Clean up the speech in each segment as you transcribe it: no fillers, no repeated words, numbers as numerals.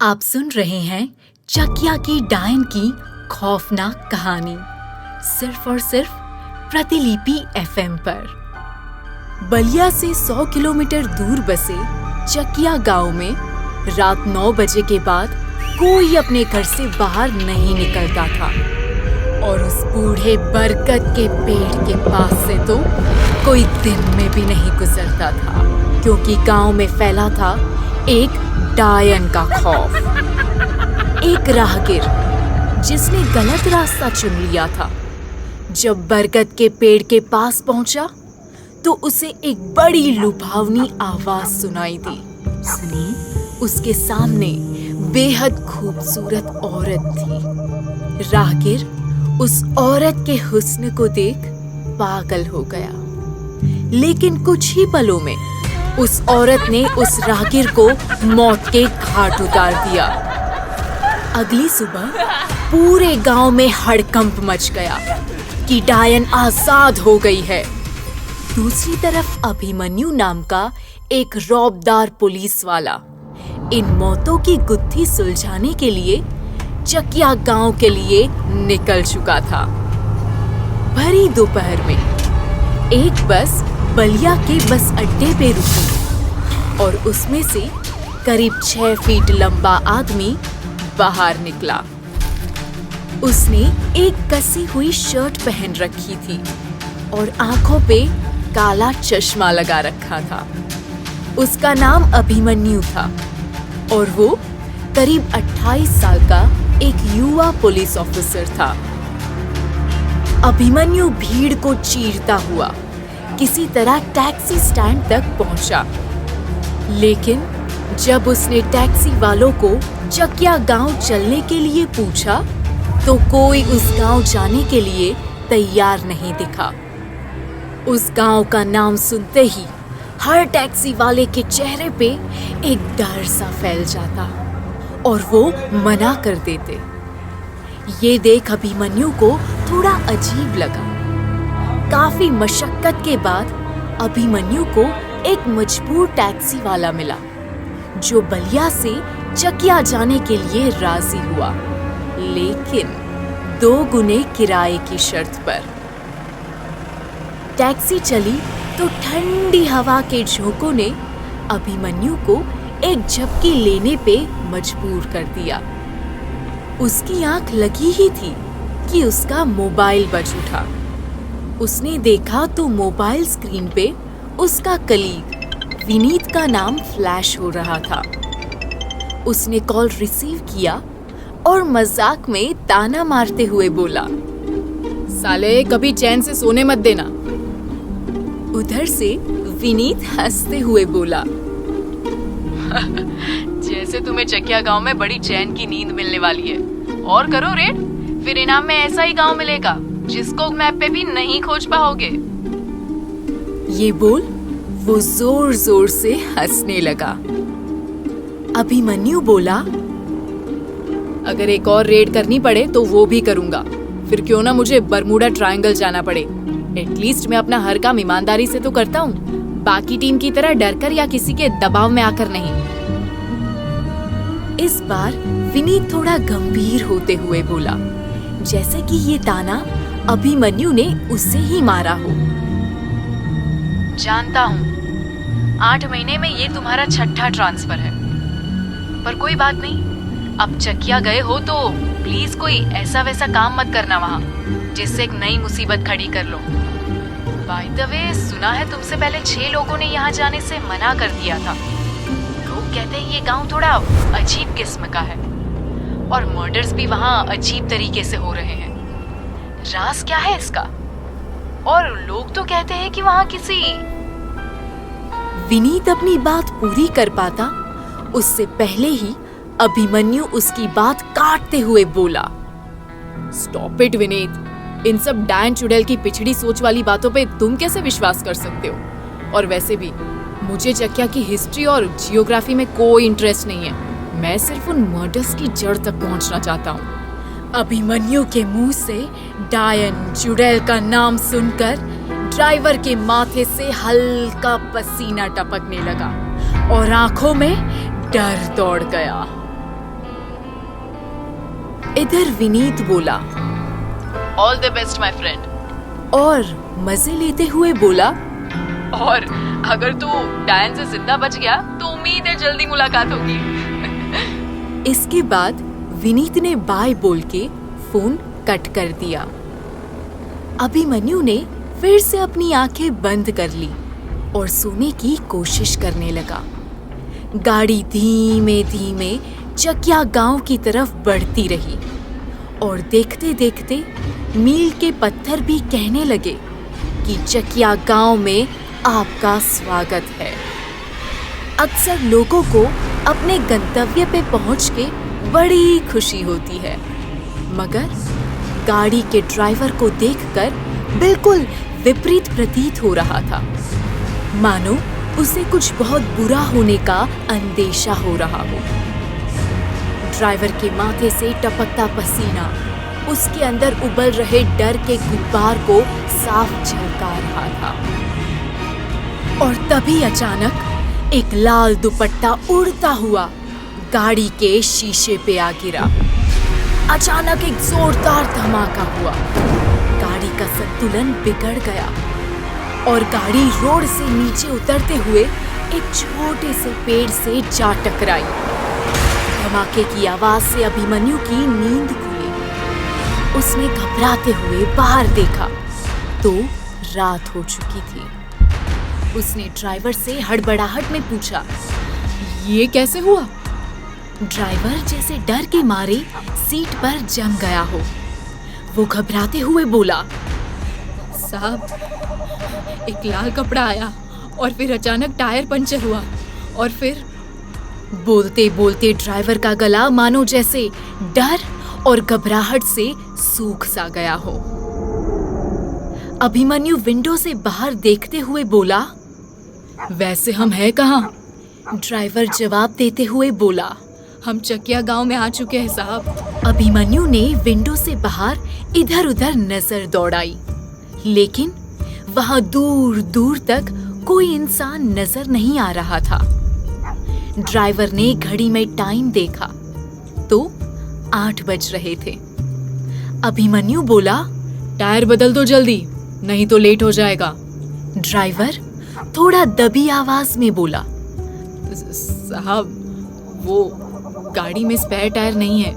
आप सुन रहे हैं चकिया की डायन की खौफनाक कहानी सिर्फ और सिर्फ प्रतिलिपि एफएम पर। बलिया से 100 किलोमीटर दूर बसे चकिया गांव में रात 9 बजे के बाद कोई अपने घर से बाहर नहीं निकलता था और उस बूढ़े बरगद के पेड़ के पास से तो कोई दिन में भी नहीं गुजरता था, क्योंकि गांव में फैला था एक डायन का खौफ। एक राहगीर जिसने गलत रास्ता चुन लिया था, जब बरगद के पेड़ के पास पहुंचा तो उसे एक बड़ी लुभावनी आवाज सुनाई दी। उसके सामने बेहद खूबसूरत औरत थी। राहगीर उस औरत के हुस्न को देख पागल हो गया, लेकिन कुछ ही पलों में उस औरत ने उस राहगीर को मौत के घाट उतार दिया। अगली सुबह पूरे गांव में हड़कंप मच गया कि डायन आजाद हो गई है। दूसरी तरफ अभिमन्यु नाम का एक रौबदार पुलिस वाला इन मौतों की गुत्थी सुलझाने के लिए चकिया गांव के लिए निकल चुका था। भरी दोपहर में एक बस बलिया के बस अड्डे पे रुकी और उसमें से करीब 6 फीट लंबा आदमी बाहर निकला। उसने एक कसी हुई शर्ट पहन रखी थी और आंखों पे काला चश्मा लगा रखा था। उसका नाम अभिमन्यु था और वो करीब 28 साल का एक युवा पुलिस ऑफिसर था। अभिमन्यु भीड़ को चीरता हुआ किसी तरह टैक्सी स्टैंड तक पहुंचा, लेकिन जब उसने टैक्सी वालों को चकिया गांव चलने के लिए पूछा तो कोई उस गांव जाने के लिए तैयार नहीं दिखा। उस गांव का नाम सुनते ही हर टैक्सी वाले के चेहरे पे एक डर सा फैल जाता और वो मना कर देते। ये देख अभिमन्यु को थोड़ा अजीब लगा। काफी मशक्कत के बाद अभिमन्यु को एक मजबूर टैक्सी वाला मिला जो बलिया से चकिया जाने के लिए राजी हुआ, लेकिन 2 गुने किराए की शर्त पर। टैक्सी चली तो ठंडी हवा के झोंकों ने अभिमन्यु को एक झपकी लेने पे मजबूर कर दिया। उसकी आंख लगी ही थी कि उसका मोबाइल बज उठा। उसने देखा तो मोबाइल स्क्रीन पे उसका कलीग विनीत का नाम फ्लैश हो रहा था। उसने कॉल रिसीव किया और मजाक में ताना मारते हुए बोला, साले कभी चैन से सोने मत देना। उधर से विनीत हंसते हुए बोला, जैसे तुम्हें चकिया गांव में बड़ी चैन की नींद मिलने वाली है, और करो रेड, फिर इनाम में ऐसा ही गांव मिलेगा जिसको मैप पे भी नहीं खोज पाओगे। ये बोल वो जोर जोर से हंसने लगा। अभिमन्यु बोला, अगर एक और रेड करनी पड़े तो वो भी करूंगा, फिर क्यों ना मुझे बरमूडा ट्रायंगल जाना पड़े। एटलीस्ट मैं अपना हर काम ईमानदारी से तो करता हूँ, बाकी टीम की तरह डरकर या किसी के दबाव में आकर नहीं। इस बार विनीत थोड़ा गंभीर होते हुए बोला, जैसे कि ये ताना अभिमन्यु ने उसे ही मारा हो। जानता हूँ 8 महीने में ये तुम्हारा 6ठा ट्रांसफर है, पर कोई बात नहीं। अब चकिया गए हो तो प्लीज कोई ऐसा वैसा काम मत करना वहाँ, जिससे एक नई मुसीबत खड़ी कर लो। बाय द वे, सुना है तुमसे पहले 6 लोगों ने यहाँ जाने से मना कर दिया था। लोग कहते हैं ये गांव थोड़ा अजीब किस्म का है और मर्डर्स भी वहाँ अजीब तरीके से हो रहे हैं। राज क्या है इसका? और लोग तो कहते हैं कि वहाँ किसी। विनीत अपनी बात पूरी कर पाता उससे पहले ही अभिमन्यु उसकी बात काटते हुए बोला, स्टॉप इट विनीत, इन सब डायन चुड़ैल की पिछड़ी सोच वाली बातों पे तुम कैसे विश्वास कर सकते हो? और वैसे भी मुझे चकिया की हिस्ट्री और जियोग्राफी में कोई इंटरेस्ट नहीं है। मैं सिर्फ उन मर्डर्स की जड़ तक पहुंचना चाहता हूँ। अभिमन्यु के मुंह से डायन चुड़ैल का नाम सुनकर ड्राइवर के माथे से हल्का पसीना टपकने लगा और आंखों में डर दौड़ गया। इधर विनीत बोला, all the best my friend. और मजे लेते हुए बोला, और अगर तू डायन से जिंदा बच गया तो उम्मीद है जल्दी मुलाकात होगी। इसके बाद विनीत ने बाय बोल के फोन कट कर दिया। अभिमन्यु ने फिर से अपनी आंखें बंद कर ली और सोने की कोशिश करने लगा। गाड़ी धीमे धीमे चकिया गांव की तरफ बढ़ती रही और देखते देखते मील के पत्थर भी कहने लगे कि चकिया गांव में आपका स्वागत है। अक्सर लोगों को अपने गंतव्य पे पहुंच के बड़ी खुशी होती है, मगर गाड़ी के ड्राइवर को देखकर बिल्कुल विपरीत प्रतीत हो रहा था, मानो उसे कुछ बहुत बुरा होने का अंदेशा हो रहा हो। ड्राइवर के माथे से टपकता पसीना उसके अंदर उबल रहे डर के गुब्बार को साफ झलका रहा था। और तभी अचानक एक लाल दुपट्टा उड़ता हुआ गाड़ी के शीशे पे आ गिरा। अचानक एक जोरदार धमाका हुआ, गाड़ी का संतुलन बिगड़ गया और गाड़ी रोड से नीचे उतरते हुए एक छोटे से पेड़ से जा टकराई। धमाके की आवाज से अभिमन्यु की नींद खुली। उसने घबराते हुए बाहर देखा तो रात हो चुकी थी। उसने ड्राइवर से हड़बड़ाहट में पूछा, ये कैसे हुआ? ड्राइवर जैसे डर के मारे सीट पर जम गया हो। वो घबराते हुए बोला, साहब, एक लाल कपड़ा आया और फिर अचानक टायर पंचर हुआ और फिर। बोलते बोलते ड्राइवर का गला मानो जैसे डर और घबराहट से सूख सा गया हो। अभिमन्यु विंडो से बाहर देखते हुए बोला, वैसे हम हैं कहाँ? ड्राइवर जवाब देते हुए बोला, हम चकिया गांव में आ चुके हैं साहब। अभिमन्यु ने विंडो से बाहर इधर उधर नजर दौड़ाई, लेकिन वहां दूर दूर तक कोई इंसान नजर नहीं आ रहा था। ड्राइवर ने घड़ी में टाइम देखा तो 8 बज रहे थे। अभिमन्यु बोला, टायर बदल दो जल्दी, नहीं तो लेट हो जाएगा। ड्राइवर थोड़ा दबी आवाज में बोला, साहब, वो गाड़ी में स्पेयर टायर नहीं है।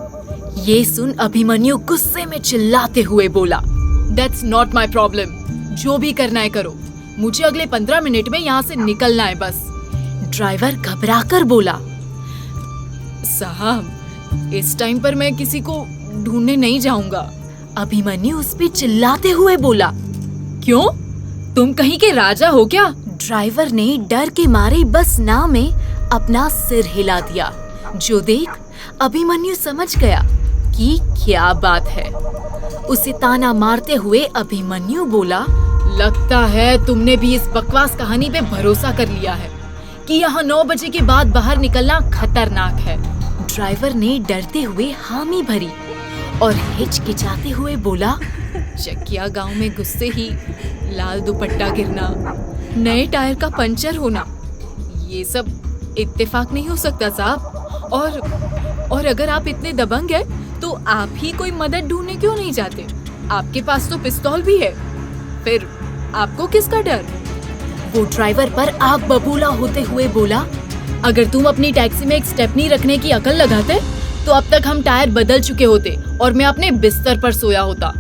ये सुन अभिमन्यु गुस्से में चिल्लाते हुए बोला, That's not my problem. जो भी करना है करो, मुझे अगले 15 मिनट में यहाँ से निकलना है बस। ड्राइवर घबराकर बोला, साहब, इस टाइम पर मैं किसी को ढूंढने नहीं जाऊंगा। अभिमन्यु उस पे चिल्लाते हुए बोला, क्यों? तुम कहीं के राजा हो क्या? ड्राइवर ने डर के मारे बस ना में अपना सिर हिला दिया, जो देख अभिमन्यु समझ गया कि क्या बात है। उसे ताना मारते हुए अभिमन्यु बोला, लगता है तुमने भी इस बकवास कहानी पे भरोसा कर लिया है कि यहाँ 9 बजे के बाद बाहर निकलना खतरनाक है। ड्राइवर ने डरते हुए हामी भरी और हिचकिचाते हुए बोला, चकिया गांव में घुसते ही लाल दुपट्टा गिरना, नए टायर का पंचर होना, ये सब इत्तेफाक नहीं हो सकता साहब। और अगर आप इतने दबंग हैं तो आप ही कोई मदद ढूंढने क्यों नहीं जाते? आपके पास तो पिस्तौल भी है, फिर आपको किसका डर? वो ड्राइवर पर आग बबूला होते हुए बोला, अगर तुम अपनी टैक्सी में एक स्टेपनी रखने की अकल लगाते तो अब तक हम टायर बदल चुके होते और मैं अपने बिस्तर पर सोया होता।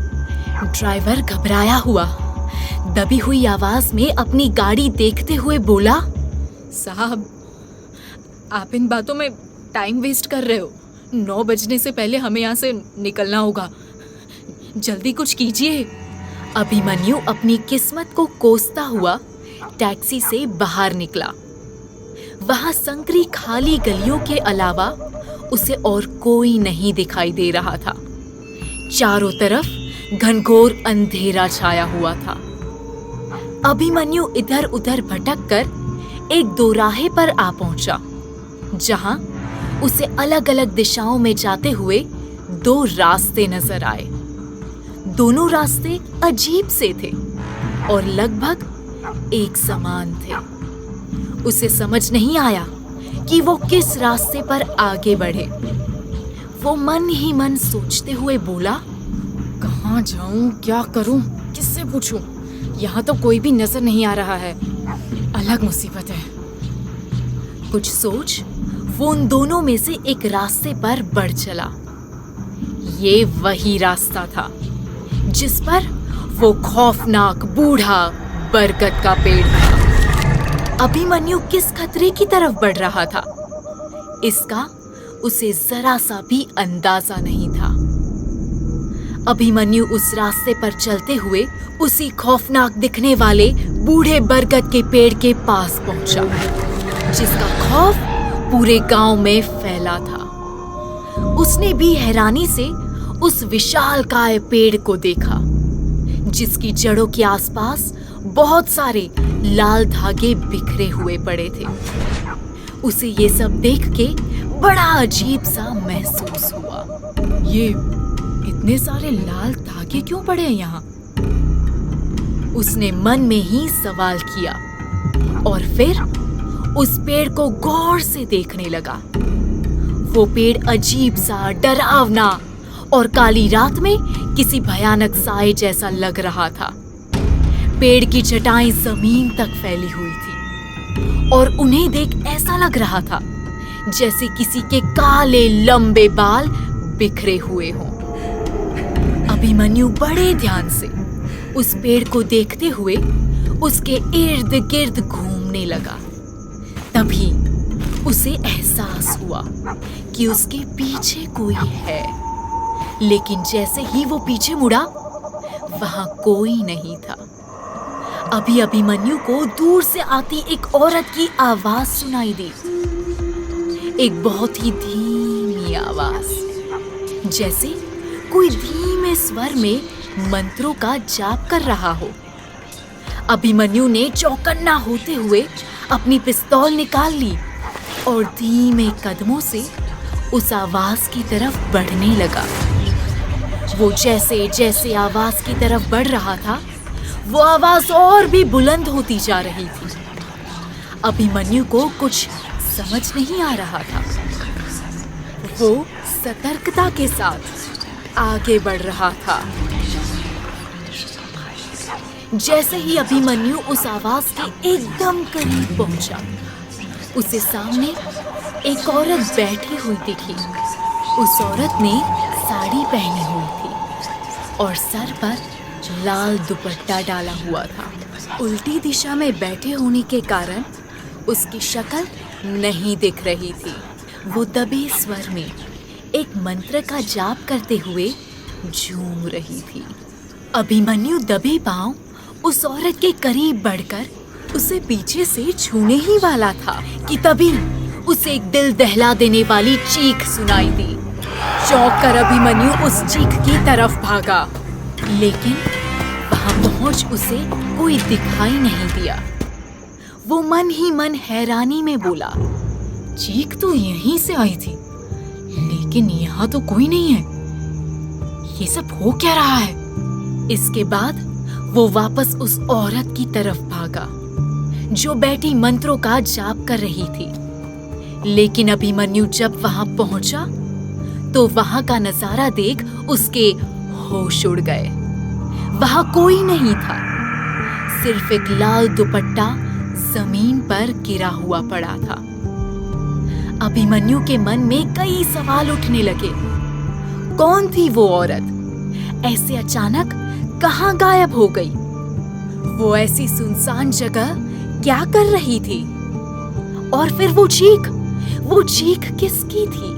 ड्राइवर घबराया हुआ दबी हुई आवाज में अपनी गाड़ी देखते हुए बोला, साहब, आप इन बातों में टाइम वेस्ट कर रहे हो। 9 बजने से पहले हमें यहाँ से निकलना होगा, जल्दी कुछ कीजिए। अभिमन्यु अपनी किस्मत को कोसता हुआ टैक्सी से बाहर निकला। वहां संकरी खाली गलियों के अलावा उसे और कोई नहीं दिखाई दे रहा था। चारों तरफ घनघोर अंधेरा छाया हुआ था। अभिमन्यु इधर उधर भटक कर एक दोराहे पर आ पहुंचा, जहां उसे अलग अलग दिशाओं में जाते हुए 2 रास्ते नजर आए। दोनों रास्ते अजीब से थे और लगभग एक समान थे। उसे समझ नहीं आया कि वो किस रास्ते पर आगे बढ़े। वो मन ही मन सोचते हुए बोला, कहाँ जाऊं, क्या करूं, किससे पूछूं? यहाँ तो कोई भी नजर नहीं आ रहा है। अलग मुसीबत है। कुछ सोच वो उन दोनों में से एक रास्ते पर बढ़ चला। ये वही रास्ता था जिस पर वो खौफनाक बूढ़ा बरगद का पेड़ था। अभिमन्यु किस खतरे की तरफ बढ़ रहा था, इसका उसे जरा सा भी अंदाजा नहीं था। अभिमन्यु उस रास्ते पर चलते हुए उसी खौफनाक दिखने वाले बूढ़े बरगद के पेड़ के पास पहुंचा, जिसका खौफ पूरे गांव में फैला था। उसने भी हैरानी से उस विशालकाय पेड़ को देखा, जिसकी जड़ों के आसपास बहुत सारे लाल धागे बिखरे हुए पड़े थे। उसे ये सब देख के बड़ा अजीब सा महसूस हुआ। ये इतने सारे लाल धागे क्यों पड़े हैं यहाँ? उसने मन में ही सवाल किया और फिर उस पेड़ को गौर से देखने लगा। वो पेड़ अजीब सा, डरावना और काली रात में किसी भयानक साए जैसा लग रहा था। पेड़ की जटाएं जमीन तक फैली हुई थी और उन्हें देख ऐसा लग रहा था जैसे किसी के काले लंबे बाल बिखरे हुए हों। अभिमन्यु बड़े ध्यान से उस पेड़ को देखते हुए उसके इर्द गिर्द घूमने लगा। तभी उसे एहसास हुआ कि उसके पीछे कोई है, लेकिन जैसे ही वो पीछे मुड़ा, वहां कोई नहीं था। अभी अभिमन्यु को दूर से आती एक औरत की आवाज सुनाई दी। एक बहुत ही धीमी आवाज, जैसे कोई धीमे स्वर में मंत्रों का जाप कर रहा हो। अभिमन्यु ने चौकन्ना होते हुए अपनी पिस्तौल निकाल ली और धीमे कदमों से उस आवाज की तरफ बढ़ने लगा। वो जैसे जैसे आवाज की तरफ बढ़ रहा था, वो आवाज और भी बुलंद होती जा रही थी। अभिमन्यु को कुछ समझ नहीं आ रहा था। वो सतर्कता के साथ आगे बढ़ रहा था। जैसे ही अभिमन्यु उस आवाज के एकदम करीब पहुंचा, उसे सामने एक औरत बैठी हुई दिखी। उस औरत ने साड़ी पहनी हुई थी और सर पर लाल दुपट्टा डाला हुआ था। उल्टी दिशा में बैठे होने के कारण उसकी शक्ल नहीं दिख रही थी। वो दबे स्वर में एक मंत्र का जाप करते हुए झूम रही थी। अभिमन्यु दबे पांव उस औरत के करीब बढ़कर उसे पीछे से छूने ही वाला था कि तभी उसे एक दिल दहला देने वाली चीख सुनाई दी। चौंक कर अभिमन्यु उस चीख की तरफ भागा, लेकिन वहां पहुंच उसे कोई दिखाई नहीं दिया। वो मन ही मन हैरानी में बोला, चीख तो यहीं से आई थी, लेकिन यहाँ तो कोई नहीं है। ये सब हो क्या रहा है? इसके बाद वो वापस उस औरत की तरफ भागा जो बैठी मंत्रों का जाप कर रही थी। लेकिन अभिमन्यु जब वहां पहुंचा तो वहां का नजारा देख उसके होश उड़ गए। वहां कोई नहीं था, सिर्फ एक लाल दुपट्टा जमीन पर गिरा हुआ पड़ा था। अभिमन्यु के मन में कई सवाल उठने लगे। कौन थी वो औरत? ऐसे अचानक कहां गायब हो गई? वो ऐसी सुनसान जगह क्या कर रही थी? और फिर वो चीख किसकी थी?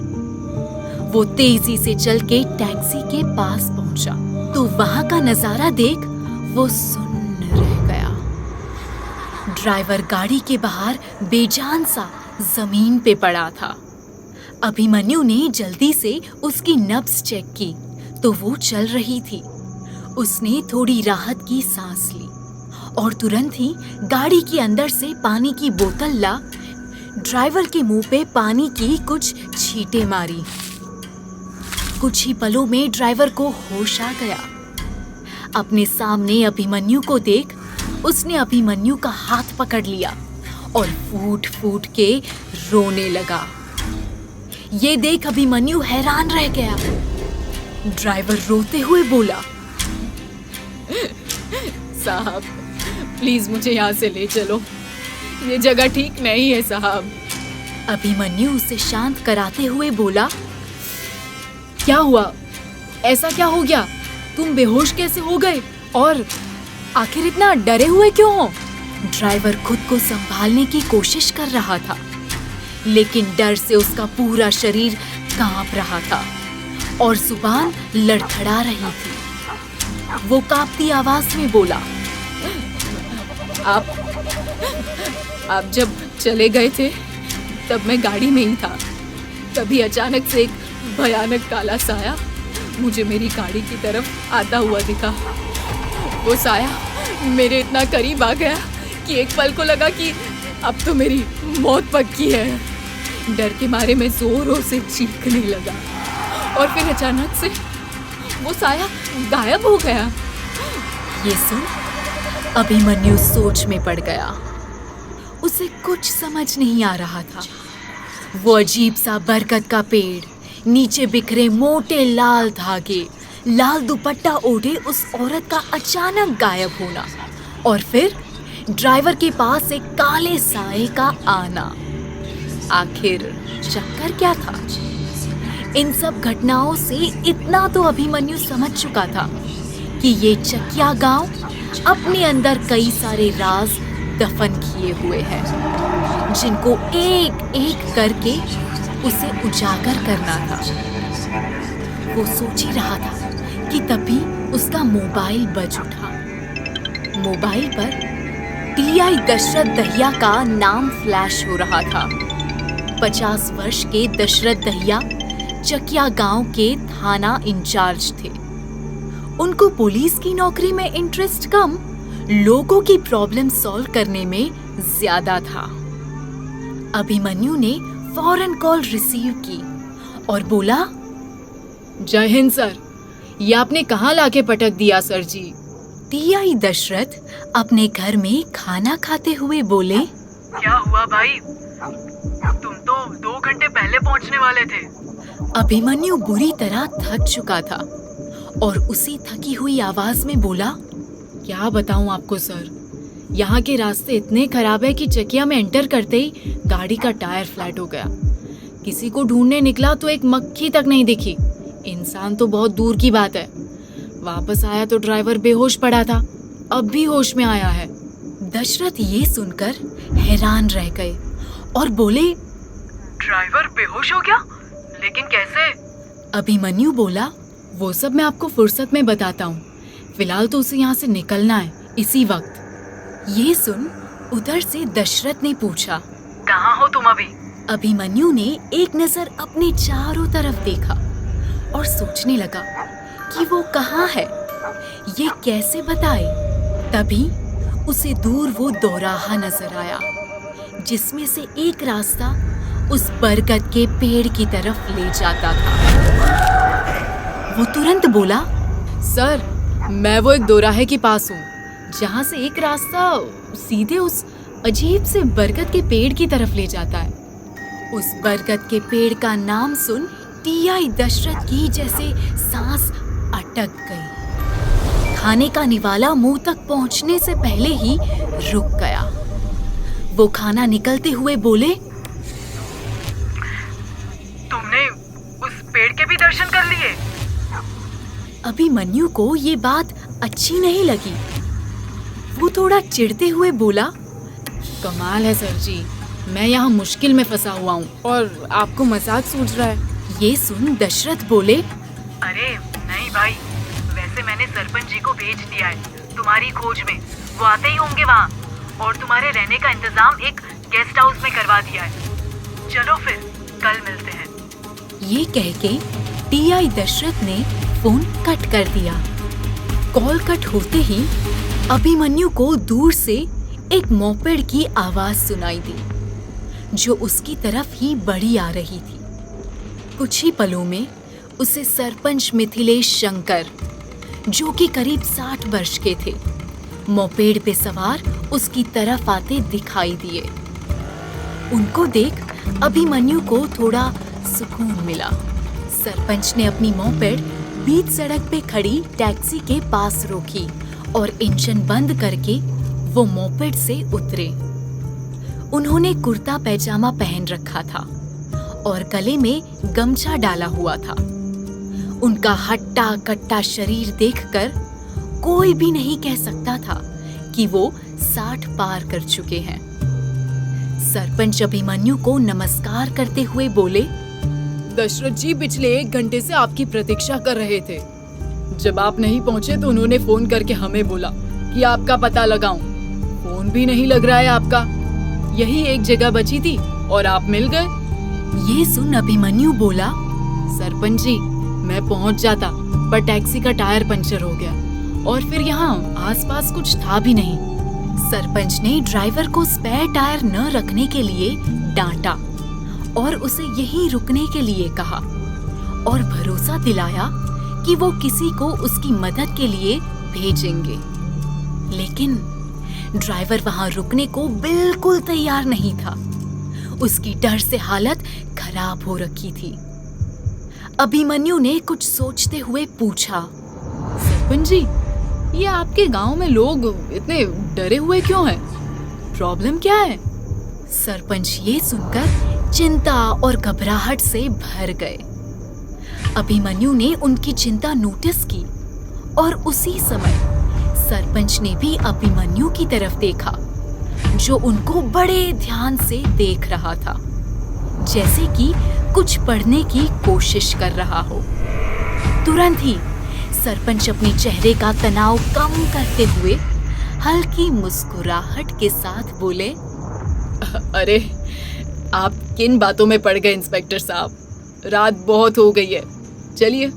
वो तेजी से चल के टैक्सी के पास पहुंचा तो वहां का नजारा देख वो सुन्न रह गया। ड्राइवर गाड़ी के बाहर बेजान सा जमीन पे पड़ा था। अभिमन्यु ने जल्दी से उसकी नब्ज चेक की तो वो चल रही थी। उसने थोड़ी राहत की सांस ली और तुरंत ही गाड़ी के अंदर से पानी की बोतल ला ड्राइवर के मुंह पे पानी की कुछ छींटे मारी। कुछ ही पलों में ड्राइवर को होश आ गया। अपने सामने अभिमन्यु को देख उसने अभिमन्यु का हाथ पकड़ लिया और फूट फूट के रोने लगा। ये देख अभिमन्यु हैरान रह गया। ड्राइवर रोते हुए बोला, साहब प्लीज मुझे यहाँ से ले चलो, ये जगह ठीक नहीं है साहब। अभिमन्यु उसे शांत कराते हुए बोला, क्या हुआ? ऐसा क्या हो गया? तुम बेहोश कैसे हो गए? और आखिर इतना डरे हुए क्यों हो? ड्राइवर खुद को संभालने की कोशिश कर रहा था, लेकिन डर से उसका पूरा शरीर कांप रहा था और जुबान लड़खड़ा रही थी। वो कांपती आवाज में बोला, आप जब चले गए थे तब मैं गाड़ी में ही था। तभी अचानक से एक भयानक काला साया मुझे मेरी गाड़ी की तरफ आता हुआ दिखा। वो साया मेरे इतना करीब आ गया कि एक पल को लगा कि अब तो मेरी मौत पक्की है। डर के मारे मैं जोरों से चीखने लगा और फिर अचानक से वो साया गायब हो गया। ये सुन अभिमन्यु सोच में पड़ गया। उसे कुछ समझ नहीं आ रहा था। वो अजीब सा बरगद का पेड़, नीचे बिखरे मोटे लाल धागे, लाल दुपट्टा ओढ़े उस औरत का अचानक गायब होना और फिर ड्राइवर के पास एक काले साए का आना। आखिर चक्कर क्या था? इन सब घटनाओं से इतना तो अभिमन्यु समझ चुका था कि ये चकिया गांव अपने अंदर कई सारे राज दफन किए हुए हैं, जिनको एक एक करके उसे उजागर करना था। वो सोच ही रहा था कि तभी उसका मोबाइल बज उठा। मोबाइल पर टीआई दशरथ दहिया का नाम फ्लैश हो रहा था। 50 वर्ष के दशरथ दहिया चकिया गांव के थाना इंचार्ज थे। उनको पुलिस की नौकरी में इंटरेस्ट कम, लोगों की प्रॉब्लम सॉल्व करने में ज्यादा था। अभिमन्यु ने फौरन कॉल रिसीव की और बोला, जय हिंद सर, ये आपने कहाँ लाके पटक दिया सर जी? टीआई दशरथ अपने घर में खाना खाते हुए बोले, क्या हुआ भाई? तुम तो 2 घंटे पहले पहुंचने वाले थे। अभिमन्यु बुरी तरह थक चुका था और उसी थकी हुई आवाज में बोला, क्या बताऊं आपको सर, यहाँ के रास्ते इतने खराब है कि चकिया में एंटर करते ही गाड़ी का टायर फ्लैट हो गया। किसी को ढूंढने निकला तो एक मक्खी तक नहीं दिखी। इंसान तो बहुत दूर की बात है। वापस आया तो ड्राइवर बेहोश पड़ा था, अब भी होश में आया है। दशरथ ये सुनकर हैरान रह गए और बोले, ड्राइवर बेहोश हो गया? लेकिन कैसे? अभिमन्यु बोला, वो सब मैं आपको फुर्सत में बताता हूँ, फिलहाल तो उसे यहाँ से निकलना है इसी वक्त। ये सुन उधर से दशरथ ने पूछा, कहाँ हो तुम अभी? अभिमन्यु ने एक नजर अपने चारों तरफ देखा और सोचने लगा कि वो कहाँ है, ये कैसे बताए। तभी उसे दूर वो दोराहा नजर आया, जिसमें से एक रास्ता उस बरगद के पेड़ की तरफ ले जाता था। वो तुरंत बोला, सर मैं वो एक दोराहे के पास हूँ, जहाँ से एक रास्ता सीधे उस अजीब से बरगद के पेड़ की तरफ ले जाता है। उस बरगद के पेड़ का नाम सुन टीआई दशरथ की जैसे सांस अटक गई। खाने का निवाला मुंह तक पहुंचने से पहले ही रुक गया। वो खाना निकलते हुए बोले, तुमने उस पेड़ के भी दर्शन कर लिए? अभिमन्यु को ये बात अच्छी नहीं लगी। वो थोड़ा चिढ़ते हुए बोला, कमाल है सर जी, मैं यहाँ मुश्किल में फंसा हुआ हूँ और आपको मजाक सूझ रहा है। ये सुन दशरथ बोले, अरे नहीं भाई, वैसे मैंने सरपंच जी को भेज दिया है तुम्हारी खोज में। वो आते ही होंगे वहाँ, और तुम्हारे रहने का इंतजाम एक गेस्ट हाउस में करवा दिया है। चलो फिर कल मिलते हैं। ये कह के टीआई दशरथ ने फोन कट कर दिया। कॉल कट होते ही अभिमन्यु को दूर से एक मोपेड की आवाज सुनाई दी, जो उसकी तरफ ही बढ़ी आ रही थी। कुछ ही पलों में उसे सरपंच मिथिलेश शंकर, जो कि करीब 60 वर्ष के थे, मोपेड पे सवार उसकी तरफ आते दिखाई दिए। उनको देख अभिमन्यु को थोड़ा सुकून मिला। सरपंच ने अपनी मोपेड बीच सड़क पे खड़ी टैक्सी के पास रोकी और इंजन बंद करके वो मोपेड से उतरे। उन्होंने कुर्ता पैजामा पहन रखा था और गले में गमछा डाला हुआ था। उनका हट्टा कट्टा शरीर देखकर कोई भी नहीं कह सकता था कि वो 60 पार कर चुके हैं। सरपंच अभिमन्यु को नमस्कार करते हुए बोले, दशरथ जी पिछले 1 घंटे से आपकी प्रतीक्षा कर रहे थे। जब आप नहीं पहुंचे तो उन्होंने फोन करके हमें बोला कि आपका पता लगाऊं। फोन भी नहीं लग रहा है आपका। यही एक जगह बची थी और आप मिल गए। ये सुन अभिमन्यु बोला, सरपंच जी मैं पहुंच जाता पर टैक्सी का टायर पंचर हो गया और फिर यहाँ आसपास कुछ था भी नहीं। सरपंच ने ड्राइवर को स्पेयर टायर न रखने के लिए डांटा और उसे यहीं रुकने के लिए कहा और भरोसा दिलाया कि वो किसी को उसकी मदद के लिए भेजेंगे। लेकिन ड्राइवर वहां रुकने को बिल्कुल तैयार नहीं था। उसकी डर से हालत खराब हो रखी थी। अभिमन्यु ने कुछ सोचते हुए पूछा, सरपंच जी ये आपके गांव में लोग इतने डरे हुए क्यों हैं? प्रॉब्लम क्या है? सरपंच ये सुनकर चिंता और घबराहट से भर गए। अभिमन्यु ने उनकी चिंता नोटिस की और उसी समय सरपंच ने भी अभिमन्यु की तरफ देखा, जो उनको बड़े ध्यान से देख रहा था, जैसे कि कुछ पढ़ने की कोशिश कर रहा हो। तुरंत ही सरपंच अपने चेहरे का तनाव कम करते हुए हल्की मुस्कुराहट के साथ बोले, अरे आप किन बातों में पड़ गए इंस्पेक्टर साहब? रात बहुत हो गई है। चलिए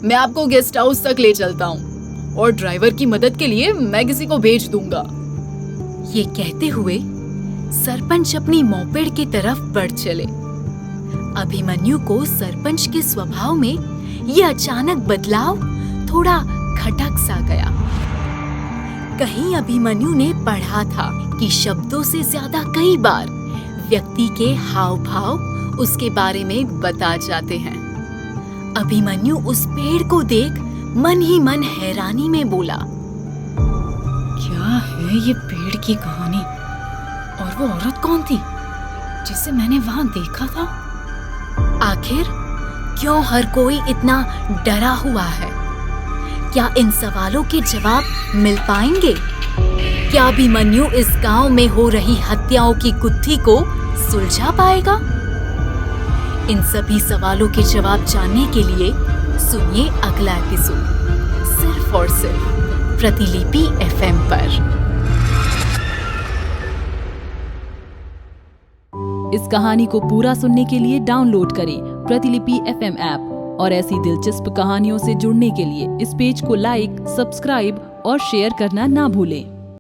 मैं आपको गेस्ट हाउस तक ले चलता हूँ और ड्राइवर की मदद के लिए मैं किसी को भेज दूंगा। ये कहते हुए सरपंच अपनी मोपेड की तरफ बढ़ चले। अभिमन्यु को सरपंच के स्वभाव में ये अचानक बदलाव थोड़ा खटक सा गया। कहीं अभिमन्यु ने पढ़ा था कि शब्दों से ज्यादा कई बार व्यक्ति के हाव भाव उसके बारे में बता जाते हैं। अभिमन्यु उस पेड़ को देख मन ही मन हैरानी में बोला, क्या है ये पेड़ की कहानी? और वो औरत कौन थी जिसे मैंने वहां देखा था? आखिर क्यों हर कोई इतना डरा हुआ है? क्या इन सवालों के जवाब मिल पाएंगे? क्या अभिमन्यु इस गांव में हो रही हत्याओं की गुत्थी को सुलझा पाएगा? इन सभी सवालों के जवाब जानने के लिए सुनिए अगला एपिसोड, सिर्फ और सिर्फ प्रतिलिपि FM पर। इस कहानी को पूरा सुनने के लिए डाउनलोड करें प्रतिलिपि FM ऐप और ऐसी दिलचस्प कहानियों से जुड़ने के लिए इस पेज को लाइक, सब्सक्राइब और शेयर करना ना भूलें।